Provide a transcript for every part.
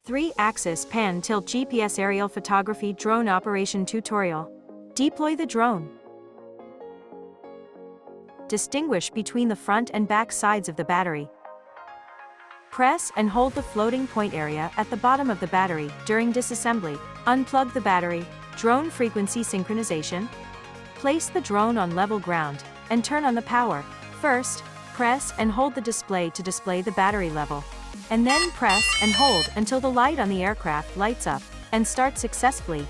3-axis pan tilt GPS aerial photography drone operation tutorial. Deploy the drone. Distinguish between the front and back sides of the battery. Press and hold the floating point area at the bottom of the battery during disassembly. Unplug the battery. Drone frequency synchronization. Place the drone on level ground and turn on the power. First, press and hold the display to display the battery level. And then press and hold until the light on the aircraft lights up and starts successfully.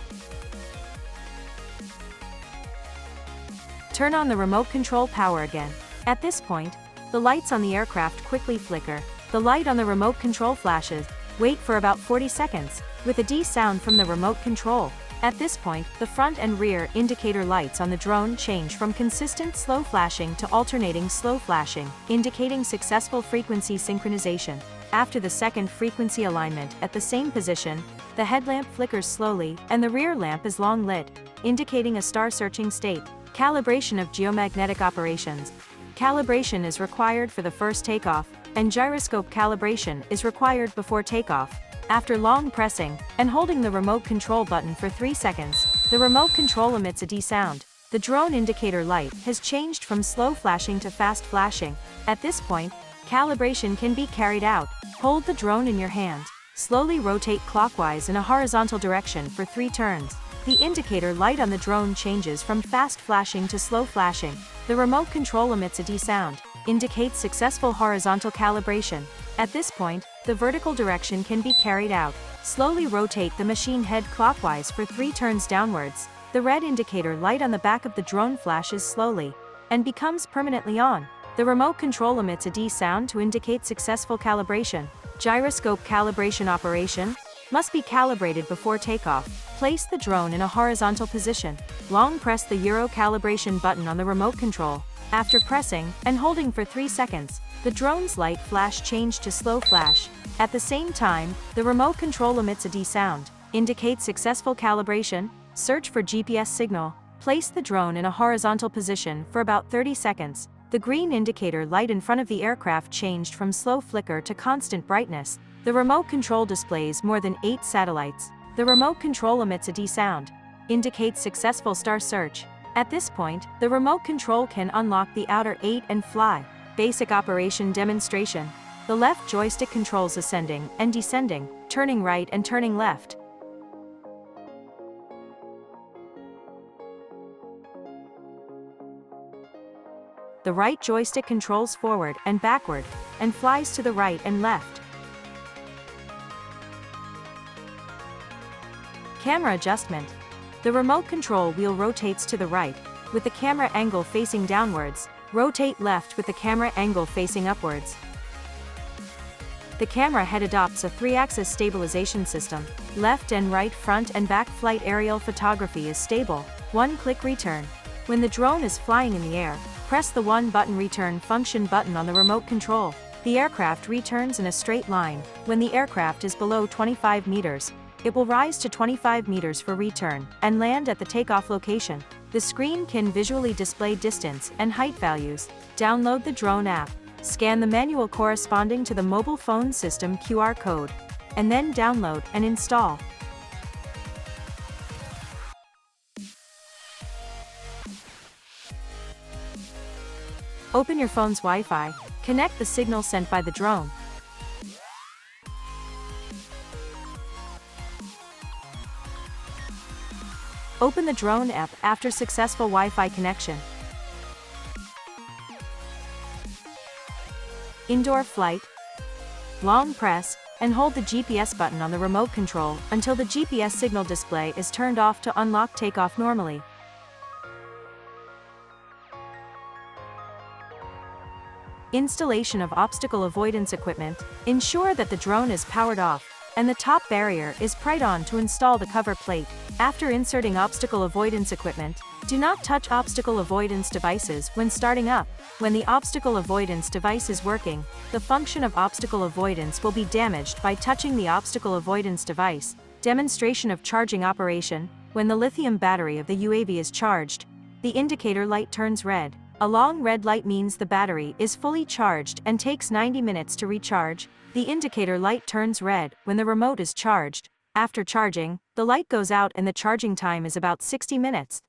Turn on the remote control power again. At this point, the lights on the aircraft quickly flicker. The light on the remote control flashes. Wait for about 40 seconds, with a D sound from the remote control. At this point, the front and rear indicator lights on the drone change from consistent slow flashing to alternating slow flashing, indicating successful frequency synchronization. After the second frequency alignment at the same position, the headlamp flickers slowly and the rear lamp is long lit, indicating a star-searching state. Calibration of geomagnetic operations. Calibration is required for the first takeoff, and gyroscope calibration is required before takeoff. After long pressing and holding the remote control button for 3 seconds, the remote control emits a D sound. The drone indicator light has changed from slow flashing to fast flashing. At this point, calibration can be carried out. Hold the drone in your hand. Slowly rotate clockwise in a horizontal direction for 3 turns. The indicator light on the drone changes from fast flashing to slow flashing. The remote control emits a D sound, indicates successful horizontal calibration. At this point, the vertical direction can be carried out. Slowly rotate the machine head clockwise for 3 turns downwards. The red indicator light on the back of the drone flashes slowly and becomes permanently on. The remote control emits a D sound to indicate successful calibration. Gyroscope calibration operation must be calibrated before takeoff. Place the drone in a horizontal position. Long press the Euro calibration button on the remote control. After pressing and holding for 3 seconds, the drone's light flash changed to slow flash. At the same time, the remote control emits a D sound, indicates successful calibration. Search for GPS signal. Place the drone in a horizontal position for about 30 seconds. The green indicator light in front of the aircraft changed from slow flicker to constant brightness. The remote control displays more than 8 satellites. The remote control emits a D sound, indicates successful star search. At this point, the remote control can unlock the outer 8 and fly. Basic operation demonstration. The left joystick controls ascending and descending, turning right and turning left. The right joystick controls forward and backward, and flies to the right and left. Camera adjustment. The remote control wheel rotates to the right, with the camera angle facing downwards. Rotate left with the camera angle facing upwards. The camera head adopts a 3-axis stabilization system. Left and right front and back flight aerial photography is stable. One-click return. When the drone is flying in the air, press the one-button return function button on the remote control. The aircraft returns in a straight line. When the aircraft is below 25 meters, it will rise to 25 meters for return and land at the takeoff location. The screen can visually display distance and height values. Download the drone app. Scan the manual corresponding to the mobile phone system QR code, and then download and install. Open your phone's Wi-Fi. Connect the signal sent by the drone. Open the drone app after successful Wi-Fi connection. Indoor flight. Long press and hold the GPS button on the remote control until the GPS signal display is turned off to unlock takeoff normally. Installation of obstacle avoidance equipment. Ensure that the drone is powered off and the top barrier is pried on to install the cover plate. After inserting obstacle avoidance equipment, do not touch obstacle avoidance devices when starting up. When the obstacle avoidance device is working, the function of obstacle avoidance will be damaged by touching the obstacle avoidance device. Demonstration of charging operation. When the lithium battery of the UAV is charged, the indicator light turns red. A long red light means the battery is fully charged and takes 90 minutes to recharge. The indicator light turns red when the remote is charged. After charging, the light goes out and the charging time is about 60 minutes.